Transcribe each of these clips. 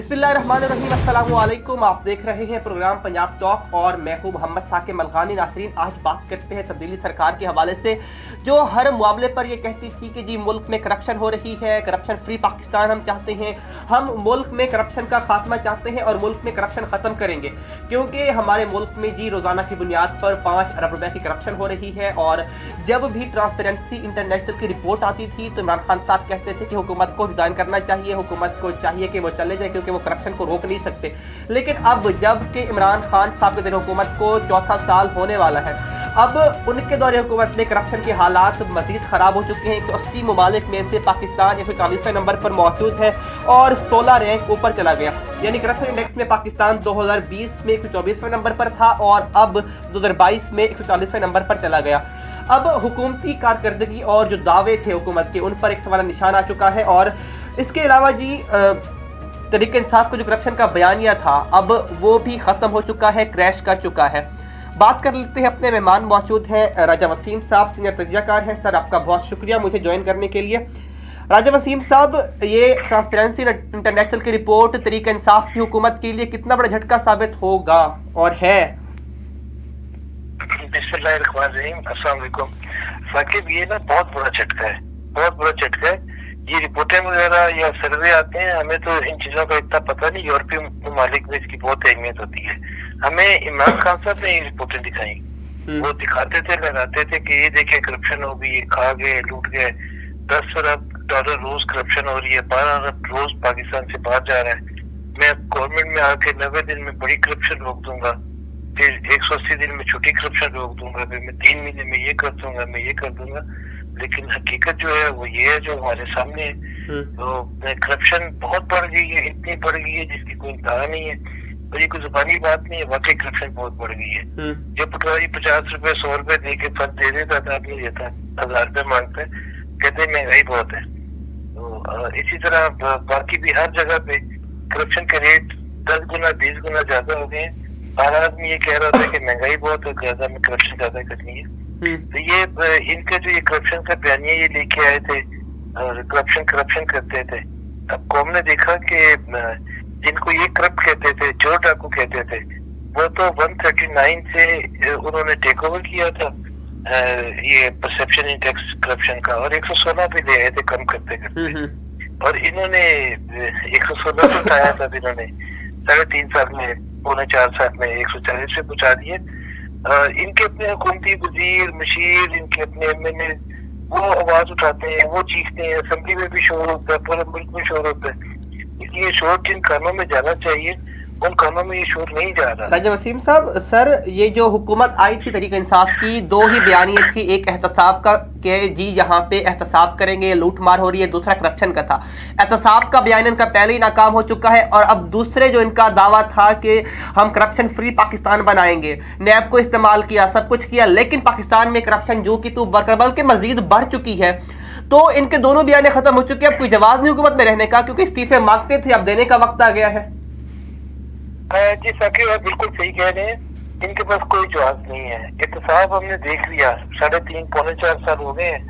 बिस्मिल्लाहिर्रहमानिर्रहीम, अस्सलामु अलैकुम। आप देख रहे हैं प्रोग्राम पंजाब टॉक और मैं हूं मोहम्मद साकिब मलखानी। नासरीन, आज बात करते हैं तब्दीली सरकार के हवाले से, जो हर मामले पर ये कहती थी कि जी मुल्क में करप्शन हो रही है, करप्शन फ्री पाकिस्तान हम चाहते हैं, हम मुल्क में करप्शन का खात्मा चाहते हैं और मुल्क में करप्शन ख़त्म करेंगे, क्योंकि हमारे मुल्क में जी रोज़ाना की बुनियाद पर 5 अरब रुपए की करप्शन हो रही है। और जब भी ट्रांसपेरेंसी इंटरनेशनल की रिपोर्ट आती थी तो इमरान खान साहब कहते थे कि हुकूमत को रिज़ाइन करना चाहिए, हुकूमत को चाहिए कि वो चले जाए क्योंकि वो करप्शन को रोक नहीं सकते। लेकिन अब जब कि इमरान खान साहब के दौरे हुकूमत को चौथा साल होने वाला है, अब उनके दौरे हुकूमत में करप्शन के हालात मज़ीद ख़राब हो चुके हैं। 180 ममालिक में से पाकिस्तान 140वें नंबर पर मौजूद है और 16 रैंक ऊपर चला गया। यानी करप्शन इंडेक्स में पाकिस्तान 2020 में 124वें नंबर पर था और अब 2022 में 140वें नंबर पर चला गया। अब हुकूमती कारकर्दगी और जो दावे थे हुकूमत के, उन पर एक सवाल निशान आ चुका है। और इसके अलावा जी तहरीक इंसाफ का जो करप्शन का बयानिया था, अब वो भी ख़त्म हो चुका है, क्रैश कर चुका है। बात कर लेते हैं, अपने मेहमान मौजूद हैं राजा वसीम साहब, सीनियर तजियाकार हैं। सर, आपका बहुत शुक्रिया मुझे ज्वाइन करने के लिए। राजा वसीम साहब, ये ट्रांसपेरेंसी इंटरनेशनल की रिपोर्ट तहरीक इंसाफ की हुकूमत के लिए कितना बड़ा झटका साबित होगा और है? बिस्मिल्लाहिर्रहमानिर्रहीम, अस्सलाम वालेकुम। साकिब, ये ना बहुत बड़ा झटका है, बहुत बड़ा झटका है। ये रिपोर्टें वगैरह या सर्वे आते हैं, हमें तो इन चीजों का इतना पता नहीं। यूरोपीय ममालिक में इसकी बहुत अहमियत होती है। हमें इमरान खान साहब ने ये रिपोर्टें दिखाई, वो दिखाते थे, लगाते थे कि ये देखिए करप्शन हो गई, ये खा गए, लूट गए, 10 अरब डॉलर रोज करप्शन हो रही है, 12 अरब रोज पाकिस्तान से बाहर जा रहा है। मैं गवर्नमेंट में आके 90 दिन में बड़ी करप्शन रोक दूंगा, फिर 180 दिन में छोटी करप्शन रोक दूंगा, फिर मैं 3 महीने में ये कर दूंगा, मैं ये कर दूंगा। लेकिन हकीकत जो है वो ये है जो हमारे सामने है। तो करप्शन बहुत बढ़ गई है, इतनी बढ़ गई है जिसकी कोई इंतहा नहीं है। और ये कोई जुबानी बात नहीं है, वाकई करप्शन बहुत बढ़ गई है। जो पटवारी 50 रुपए 100 रुपए दे के फल दे देता था, नहीं देता, 1000 रुपए मांगते, कहते महंगाई बहुत है। तो इसी तरह बाकी भी हर जगह पे करप्शन के रेट 10 गुना 20 गुना ज्यादा हो गए हैं। हर आदमी ये कह रहा था कि महंगाई बहुत है, ज्यादा में करप्शन ज्यादा करनी है। तो ये इनके जो ये करप्शन का बयानिया ये लेके आए थे, करप्शन करते थे। अब कौम ने देखा कि जिनको ये करप्ट कहते थे, चोर डाकू कहते थे, वो तो 139 से उन्होंने टेक ओवर किया था ये परसेप्शन इंडेक्स करप्शन का, और 116 पे ले आए थे कम करते करते। और इन्होंने 116 पे उठाया था, इन्होंने 3.5 साल में, 4.25 साल में 140 पे पहुंचा दिए। इनके अपने हुकूमती वजीर मशीर, इनके अपने एमएनए, वो आवाज उठाते हैं, वो चीखते हैं, असेंबली में भी शोर होता है, पूरे मुल्क में शोर होता है। इसलिए शोर जिन कानों में जाना चाहिए उन कानों में ये शोर नहीं जा रहा। राजा वसीम साहब, सर, ये जो हुकूमत आई थी तहरीक इंसाफ की, 2 ही बयानिए थी। एक एहतसाब का कि जी यहाँ पे एहतसाब करेंगे, लूट मार हो रही है, दूसरा करप्शन का था। एहतसाब का बयान इनका पहले ही नाकाम हो चुका है और अब दूसरे जो इनका दावा था कि हम करप्शन फ्री पाकिस्तान बनाएंगे, नैब को इस्तेमाल किया, सब कुछ किया, लेकिन पाकिस्तान में करप्शन जो कि तो बल्कि मजीद बढ़ चुकी है। तो इनके दोनों बयान खत्म हो चुके हैं, अब कोई जवाब नहीं हुकूमत में रहने का, क्योंकि इस्तीफे मांगते थे, अब देने का वक्त आ गया है। जी साकिब, आप बिल्कुल सही कह रहे हैं, इनके पास कोई जवाब नहीं है। एहतसाब हमने देख लिया, 3.5 पौने 4 साल हो गए हैं,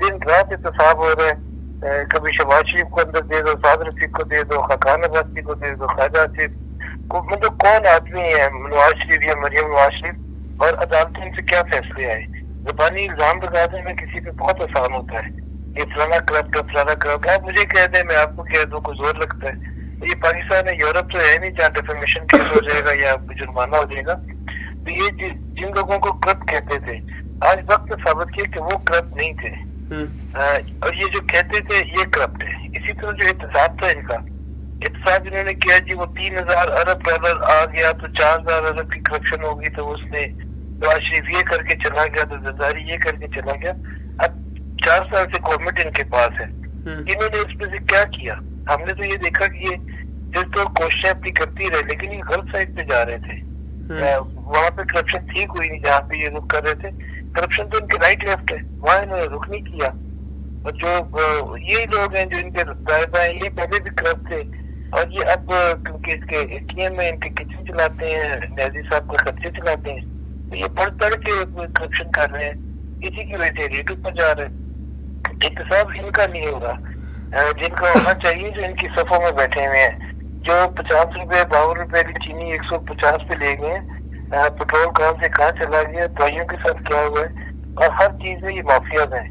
दिन रात एहतसाब हो रहे हैं। कभी शहबाज शरीफ को अंदर दे दो, साद रफीक को दे दो, खाकान अब्बासी को दे दो, ख्वाजा आसिफ को, मतलब कौन आदमी है, नवाज शरीफ या मरियम नवाज शरीफ, और अदालतें इनसे क्या फैसले आए। जुबानी इल्जाम लगा देना किसी पे बहुत आसान होता है, ये फलाना करप्ट है, फलाना करप्ट है। आप मुझे कह दें, मैं आपको कह दूं, को जोर लगता है। ये पाकिस्तान है, यूरोप तो है नहीं जहाँ डिफेमेशन केस हो जाएगा या जुर्माना हो जाएगा। तो ये जिन लोगों को करप्ट कहते थे, आज वक्त साबित किया कि वो करप्ट नहीं थे। और ये जो कहते थे ये करप्ट है। इसी तरह जो एहतसाब था इनका, एहतसाब इन्होंने किया जी वो 3000 अरब डॉलर आ गया तो 4000 अरब की करप्शन होगी, तो उसने नवाज शरीफ ये करके चला गया, तो जरदारी ये करके चला गया। अब 4 साल से गवर्नमेंट इनके पास है, इन्होंने इसमें से क्या किया? हमने तो ये देखा कि ये सिर्फ तो कोशिशें अपनी करती रहे, लेकिन ये गलत साइड पे जा रहे थे। वहां पे करप्शन थी कोई नहीं जहाँ पे ये लोग कर रहे थे। करप्शन तो इनके राइट लेफ्ट है, वहां इन्होंने रुक नहीं किया। और जो यही लोग हैं जो इनके दाएं ये पहले भी करप्ट थे, और ये अब क्योंकि इसके एटीएम में इनके किचन चलाते हैं, नैजी साहब के खर्चे चलाते हैं, तो ये बढ़ चढ़ के करप्शन कर रहे हैं। इसी की वजह से रेट ऊपर जा रहे हैं। एहतसाब इनका नहीं हो रहा, जिनका होना चाहिए, जो इनकी सफों में बैठे हुए हैं। जो 50 रुपए 52 रुपए की चीनी 150 पे ले गए, पेट्रोल कहाँ से कहाँ चला गया, दवाइयों के साथ क्या हुआ है, और हर चीज में ये माफियाज हैं।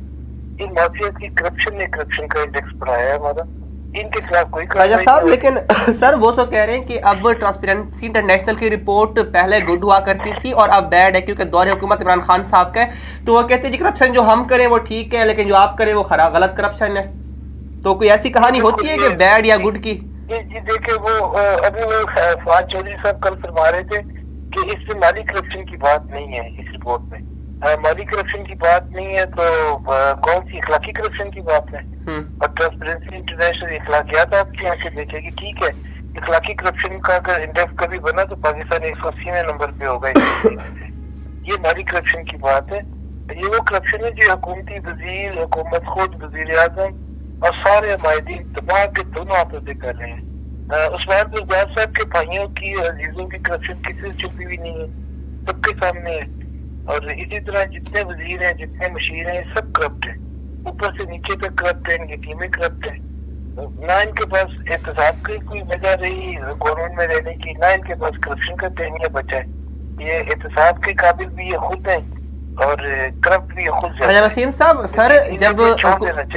इन माफिया की करप्शन ने करप्शन का इंडेक्स बढ़ाया है हमारा। इनके खिलाफ कोई राजा साहब, लेकिन सर वो तो कह रहे हैं कि अब ट्रांसपेरेंसी इंटरनेशनल की रिपोर्ट पहले गुड हुआ करती थी और अब बैड है, क्योंकि दौरे हुकूमत इमरान खान साहब का है। तो वो कहते हैं जी करप्शन जो हम करें वो ठीक है, लेकिन जो आप करें वो खराब गलत करप्शन है। तो कोई ऐसी कहानी होती है कि बैड या गुड की? जी देखिए, वो अभी वो फवाद चौधरी साहब कल फरमा रहे थे कि इसमें माली करप्शन की बात नहीं है इस रिपोर्ट में। माली करप्शन की बात नहीं है तो कौन सी इखलाकी करप्शन की बात है? और ट्रांसपेरेंसी इंटरनेशनल इखलाकियात आपकी आंखें देखेगी। ठीक है, इखलाकी करप्शन का अगर इंडेक्स कभी बना तो पाकिस्तान 180वें नंबर पे होगा। ये माली करप्शन की बात है। ये वो करप्शन है जो हुकूमती वजीर, हुकूमत खुद, वजीर आजम और सारे माहिदीन दबा के दोनों हाथों से कर रहे हैं। उस्मान बुज़दार साहब के भाइयों की, अजीजों की करप्शन किसी से छुपी हुई नहीं है, सबके सामने है। और इसी तरह जितने वजीर हैं, जितने मशीर हैं, सब करप्ट है, ऊपर से नीचे तक करप्ट है। इनकी टीमें करप्ट है। ना इनके पास एहतसाब की कोई वजह रही गवर्नमेंट में रहने की, ना इनके पास करप्शन का तहनिया बचा है। ये एहतसाब के काबिल भी ये खुद है और करप्ट भी खुद है। राजा वसीम साहब, सर जब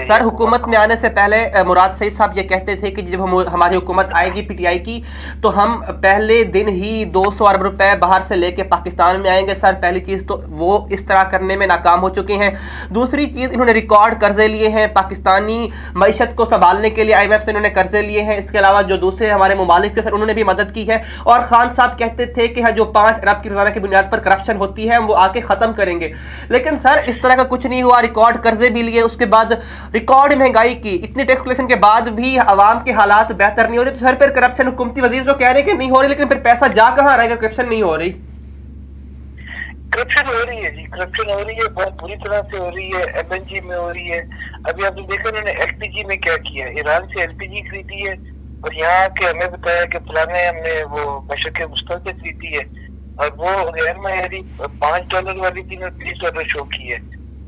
सर हुकूमत में आने से पहले मुराद सईद साहब ये कहते थे कि जब हमारी हुकूमत आएगी पीटीआई की तो हम पहले दिन ही 200 अरब रुपए बाहर से लेके पाकिस्तान में आएंगे। सर पहली चीज़ तो वो इस तरह करने में नाकाम हो चुके हैं। दूसरी चीज़, इन्होंने रिकॉर्ड कर्जे लिए हैं पाकिस्तानी मईशत को संभालने के लिए, IMF से इन्होंने कर्जे लिए हैं। इसके अलावा जो दूसरे हमारे ममालिक थे सर उन्होंने भी मदद की है। और खान साहब कहते थे कि जो 5 अरब की रोजाना की बुनियाद पर करप्शन होती है हम वो आके ख़त्म करेंगे। लेकिन सर इस तरह का कुछ नहीं हुआ। रिकॉर्ड कर्जे भी लिए, उसके बाद रिकॉर्ड महंगाई की, इतनी टैक्स कलेक्शन के बाद भी आवाम के हालात बेहतर नहीं हो रहे। तो सर फिर करप्शन, हुकूमती वजीर जो कह रहे हैं कि नहीं हो रही, लेकिन फिर पैसा जा कहां रहा है? करप्शन नहीं हो रही। करप्शन हो रही है जी, करप्शन हो रही है, बहुत बुरी तरह से हो रही है। LNG में हो रही है। अभी आपने देखा उन्होंने LPG में क्या किया, ईरान से LPG खरीदी है और यहाँ आके हमें बताया कि फलाने हमने वो मशरक़ वस्ता से खरीदी है और वो गैर मायारी $5 वाली थी, $20 शो की है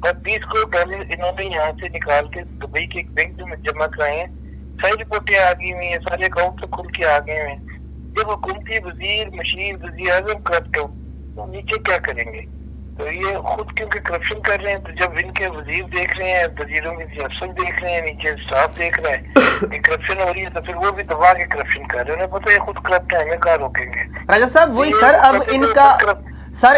और $20 इन्होंने यहाँ से निकाल के दुबई के एक बैंक में जमा कराए हैं। सारी रिपोर्टें आ गई हुई है, सारे अकाउंट तो खुल के आ गए हैं। जब हुकूमती वजीर, मशीर, वजीर आजम करप्ट हो तो नीचे क्या करेंगे? तो ये खुद क्योंकि करप्शन कर रहे हैं, तो जब इनके वजीर देख रहे हैं, वजीरों के अफसर देख रहे हैं, नीचे स्टाफ देख रहा है कि करप्शन हो रही है, तो फिर वो भी दबा के करप्शन कर रहे हैं। उन्हें पता है खुद करप्ट है, हमें कहाँ रोकेंगे? राजा साहब वही सर, अब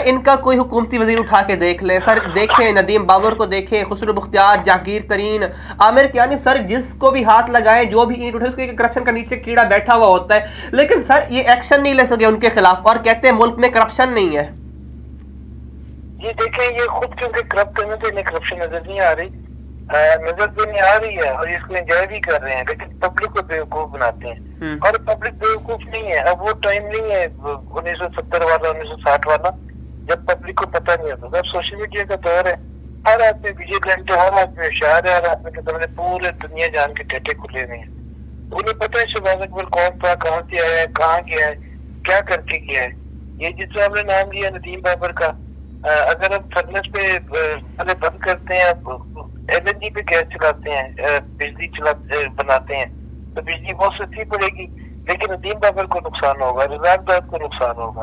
इनका कोई हुकूमती वजीर उठा के देख ले सर, देखें नदीम बाबर को, देखें खुसरो मुख्तियार, जहांगीर तरीन, आमिर कियानी, सर जिसको भी हाथ लगाए, जो भी ईंट उठे, उसके करप्शन का नीचे कीड़ा बैठा हुआ होता है। लेकिन सर ये एक्शन नहीं ले सके उनके खिलाफ और कहते हैं मुल्क में करप्शन नहीं है। ये देखें, ये खुद क्योंकि करप्ट है तो इन्हें करप्शन नजर नहीं आ रही, नजर तो नहीं आ रही है और इसको एंजॉय भी कर रहे हैं, लेकिन पब्लिक को बेवकूफ बनाते हैं। और पब्लिक बेवकूफ नहीं है। अब वो टाइम नहीं है 1970 वाला, 1960 वाला, जब पब्लिक को पता नहीं होता। अब सोशल मीडिया का दौर है, हर आदमी विजिलेंट है, हर आदमी होशियार है, हर आदमी के सामने पूरे दुनिया जान के टेटे खुले हुए हैं। उन्हें पता है शहबाज अकबर कौन था, कहाँ से आया है, कहाँ गया है, क्या करके गया है। ये जिसने हमने नाम लिया नदीम बाबर का, अगर हम फर्नेस पे पहले बंद करते हैं, LNG पे गैस चलाते हैं, बिजली बनाते हैं, तो बिजली बहुत सस्ती पड़ेगी, लेकिन नदीम बाबर को नुकसान होगा, रिजाक दाद को नुकसान होगा।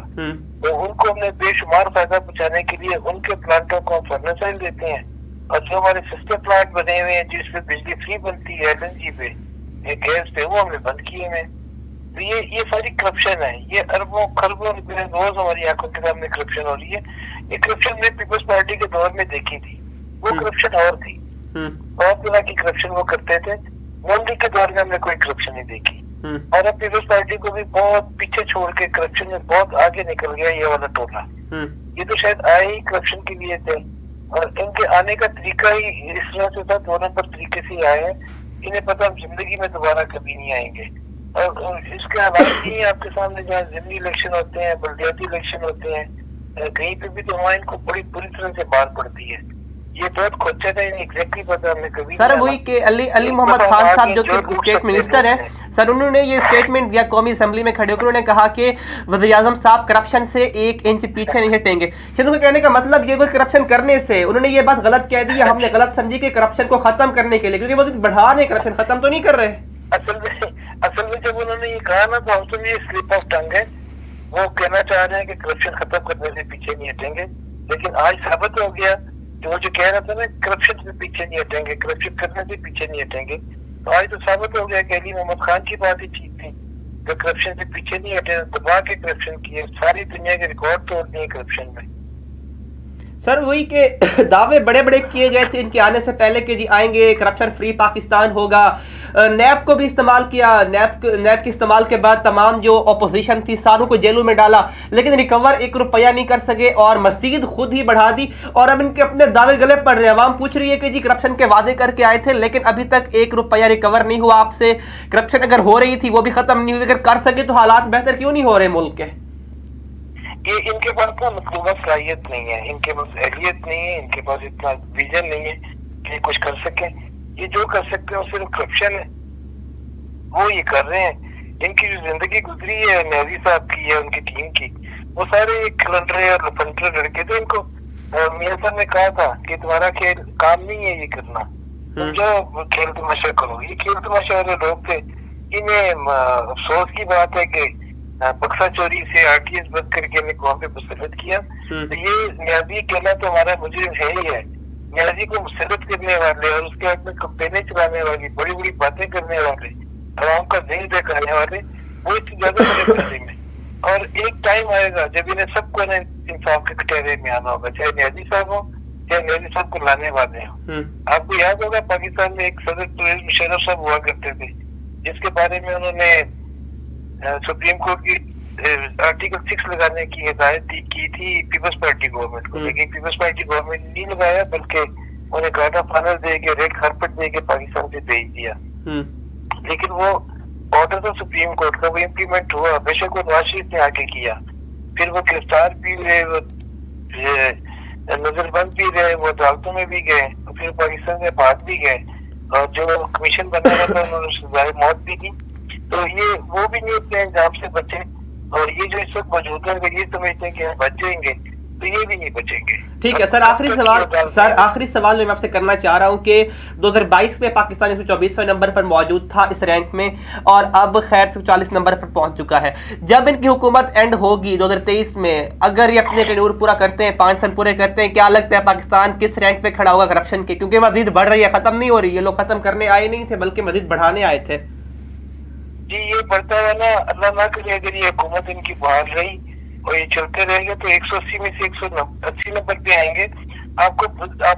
तो उनको हमने बेशुमार फायदा पहुंचाने के लिए उनके प्लांटों को हम फर्नेस ऑयल देते हैं और जो हमारे सिस्टर प्लांट बने हुए हैं जिसपे बिजली फ्री बनती है LNG पे, गैस पे, वो हमने बंद किए हैं। तो ये सारी करप्शन है। ये अरबों खरबों रुपए रोज हमारी आंखों के सामने करप्शन हो रही है। ये करप्शन ने पीपल्स पार्टी के दौर में देखी थी, वो करप्शन और थी, बहुत तरह की करप्शन वो करते थे। मोदी के दौर में हमने कोई करप्शन नहीं देखी और अब पीपल्स पार्टी को भी बहुत पीछे छोड़ के करप्शन में बहुत आगे निकल गया ये वाला टोला। ये तो शायद आए ही करप्शन के लिए थे और इनके आने का तरीका ही इस तरह से था, 2 नंबर तरीके से आए हैं। इन्हें पता हम जिंदगी में दोबारा कभी नहीं आएंगे। और इसके हालात ही आपके सामने जहाँ जिमनी इलेक्शन होते हैं, बल्दियाती इलेक्शन होते हैं, कहीं पे भी तो वहाँ इनको बड़ी बुरी तरह से मार पड़ती है। ये बहुत खोचा था, एग्जैक्टली पता हमने कभी सर वही के अली मोहम्मद खान साहब जो कि स्टेट मिनिस्टर हैं सर, उन्होंने ये स्टेटमेंट दिया कौमी असेंबली में खड़े होकर। उन्होंने कहा कि वज़ीर आज़म साहब करप्शन से 1 इंच पीछे नहीं हटेंगे। उनके कहने का मतलब ये कोई करप्शन करने से, उन्होंने ये बात गलत कह दी, हमने गलत समझी कि करप्शन को खत्म करने के लिए, क्योंकि वो बढ़ा रहे, करप्शन खत्म तो नहीं कर रहे। असल में जब उन्होंने ये कहा ना, तो हम तो ये स्लिप ऑफ टंग है, वो कहना चाह रहे हैं कि करप्शन खत्म करने से पीछे नहीं हटेंगे, लेकिन आज साबित हो गया कि वो जो कह रहा था ना करप्शन से पीछे नहीं हटेंगे, करप्शन करने से पीछे नहीं हटेंगे, तो आज तो साबित हो गया कि अली मोहम्मद खान की बात ही ठीक थी, जो करप्शन से पीछे नहीं हटे, दबा के करप्शन किए, सारी दुनिया के रिकॉर्ड तोड़ दिए करप्शन में। सर वही के दावे बड़े बड़े किए गए थे इनके आने से पहले कि जी आएंगे, करप्शन फ्री पाकिस्तान होगा, नैब को भी इस्तेमाल किया, नैब के इस्तेमाल के बाद तमाम जो अपोजिशन थी सारों को जेलों में डाला, लेकिन रिकवर 1 रुपया नहीं कर सके और मजीद खुद ही बढ़ा दी, और अब इनके अपने दावे गले पड़ रहे हैं। आवाम पूछ रही है कि जी करप्शन के वादे करके आए थे लेकिन अभी तक 1 रुपया रिकवर नहीं हुआ आपसे, करप्शन अगर हो रही थी वो भी खत्म नहीं हुई, अगर कर सके तो हालात बेहतर क्यों नहीं हो रहे मुल्क के? ये इनके पास ना मतलूबा सलाहियत नहीं है, इनके पास अहलियत नहीं है, इनके पास इतना विजन नहीं है कि कुछ कर सके। ये जो कर सकते हैं वो सिर्फ करप्शन है, वो ये कर रहे हैं। इनकी जो जिंदगी गुजरी है न्याजी साहब की या उनकी टीम की, वो सारे खिलंडरे और लफंडरे लड़के थे। इनको मियां साहब ने कहा था कि तुम्हारा खेल काम नहीं है ये करना, तुम जो खेल तमाशा करो। ये खेल तमाशा वाले लोग थे। इन्हें अफसोस की बात है कि बक्सा चोरी से आरटीएस बंद करके हमें कौम पे मुसलत किया। तो ये न्याजी कहना तो हमारा मुजरिम है ही है। न्याजी को मुसलत करने वाले और उसके बाद में कंपेनें चलाने वाली, बड़ी बड़ी बातें करने वाले, आवाम का दिल दिखाने वाले, वो इतनी ज्यादा बड़े मुजरिम है। और एक टाइम आएगा जब इन्हें सबको ना इंसाफ के कटहरे में आना होगा, चाहे न्याजी साहब हो चाहे न्याजी साहब को लाने वाले हो। आपको याद होगा पाकिस्तान में एक सदर परवेज मुशर्रफ साहब हुआ करते थे, जिसके बारे में उन्होंने सुप्रीम कोर्ट की आर्टिकल 6 लगाने की हिदायत की थी पीपल्स पार्टी गवर्नमेंट को, लेकिन पीपल्स पार्टी गवर्नमेंट ने नहीं लगाया, बल्कि उन्हें गार्ड ऑफ ऑनर दे के, रेड कार्पेट दे के पाकिस्तान से भेज दिया। लेकिन वो ऑर्डर था सुप्रीम कोर्ट का, वो इम्प्लीमेंट हुआ। बेशक वो नवाज शरीफ ने आके किया, फिर वो गिरफ्तार भी हुए, वो नजरबंद भी रहे, वो अदालतों में भी गए, फिर पाकिस्तान में बात भी गए, और जो कमीशन बना हुआ था उन्होंने सजाए मौत भी की। तो ये वो भी नहीं अपने अंजाम से बचे, और ये जो इस वक्त मौजूद है अगर ये समझते हैं कि हम बच जाएंगे तो ये भी नहीं बचेंगे। ठीक है सर, आखिरी सवाल मैं आपसे करना चाह रहा हूं कि 2022 में पाकिस्तान 124वें नंबर पर मौजूद था इस रैंक में, और अब खैर 140 नंबर पर पहुंच चुका है। जब इनकी हुकूमत एंड होगी 2023 में, अगर ये अपने टेन्योर पूरा करते हैं, 5 साल पूरे करते हैं, क्या लगता है पाकिस्तान किस रैंक पे खड़ा होगा करप्शन के? क्योंकि मजीद बढ़ रही है, खत्म नहीं हो रही है। लोग खत्म करने आए नहीं थे बल्कि मजीद बढ़ाने आए थे। जी ये बढ़ता है ना, अल्लाह ना करे अगर ये हुकूमत इनकी बहाल रही और ये चलते रहेगा तो 180 में से 180 नंबर पे आएंगे। आप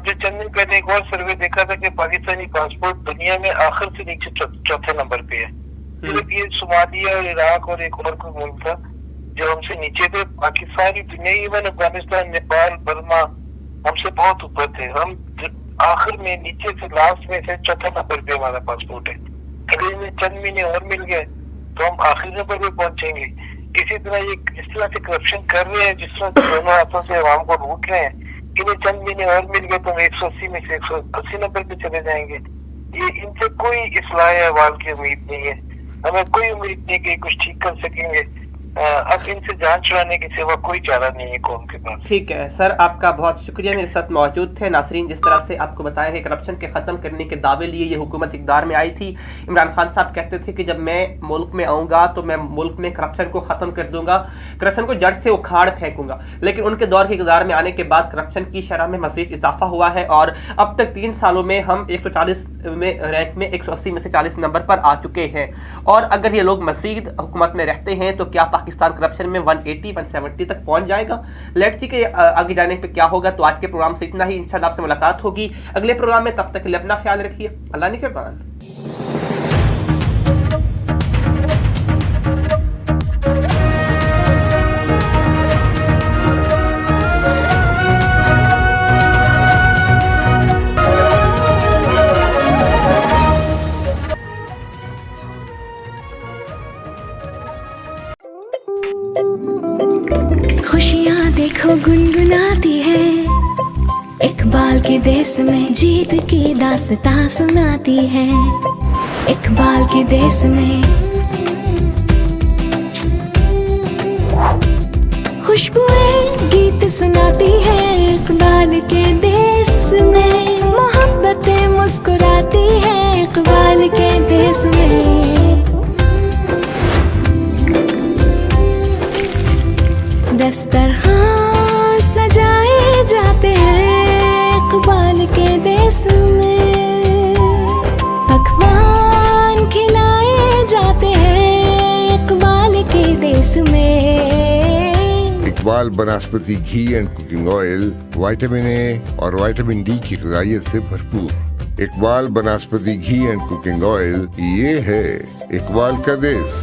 जो चंद दिन पहले एक और सर्वे देखा था कि पाकिस्तानी पासपोर्ट दुनिया में आखिर से नीचे चौथे नंबर पे है। सिर्फ ये सोमालिया और इराक और एक और कोई मुल्क था जो हमसे नीचे थे। पाकिस्तानी दुनिया, इवन अफगानिस्तान, नेपाल, बर्मा हमसे बहुत ऊपर थे। हम आखिर में नीचे से लास्ट में से चौथा नंबर पे हमारा पासपोर्ट है। अगर इन्हें चंद महीने और मिल गए तो हम आखिरी नंबर पे पहुंचेंगे। इसी तरह ये इस तरह से करप्शन कर रहे हैं, जिस तरह से दोनों हाथों से आवाम को लूट रहे हैं। इन्हें चंद महीने और मिल गए तो हम 180 में से 180 नंबर पे चले जाएंगे। ये इनसे कोई इस्लाह अहवाल की उम्मीद नहीं है, हमें कोई उम्मीद नहीं कि कुछ ठीक कर सकेंगे। अब इनसे जान छुड़ाने की सिवा कोई चारा नहीं है कौम के पास। ठीक है सर, आपका बहुत शुक्रिया, मेरे साथ मौजूद थे। नासरीन, जिस तरह से आपको बताया कि करप्शन के ख़त्म करने के दावे लिए ये हुकूमत इक़्तिदार में आई थी। इमरान खान साहब कहते थे कि जब मैं मुल्क में आऊँगा तो मैं मुल्क में करप्शन को ख़त्म कर दूँगा, करप्शन को जड़ से उखाड़ फेंकूँगा। लेकिन उनके दौर के इक़्तिदार में आने के बाद करप्शन की शरह में मज़ीद इजाफा हुआ है और अब तक 3 सालों में हम 140 में रैंक में 180 में से 40 नंबर पर आ चुके हैं। और अगर ये लोग मज़ीद हुकूमत में रहते हैं तो क्या पाकिस्तान करप्शन में 180-170 तक पहुंच जाएगा? लेट्स सी के आगे जाने पे क्या होगा। तो आज के प्रोग्राम से इतना ही, इंशाल्लाह आपसे मुलाकात होगी अगले प्रोग्राम में। तब तक के लिए अपना ख्याल रखिए। अल्लाह निगहबान। खुशियाँ देखो गुनगुनाती है, इकबाल के देश में जीत की दास्तां सुनाती है। इकबाल के देश में खुशबुएं गीत सुनाती है। इकबाल के देश में मोहब्बतें मुस्कुराती है। इकबाल के देश में इकबाल वनस्पति घी and cooking oil vitamin A और विटामिन डी की ग़िज़ाइयत से भरपूर। इकबाल वनस्पति घी एंड कुकिंग ऑयल, ये है इकबाल का देश।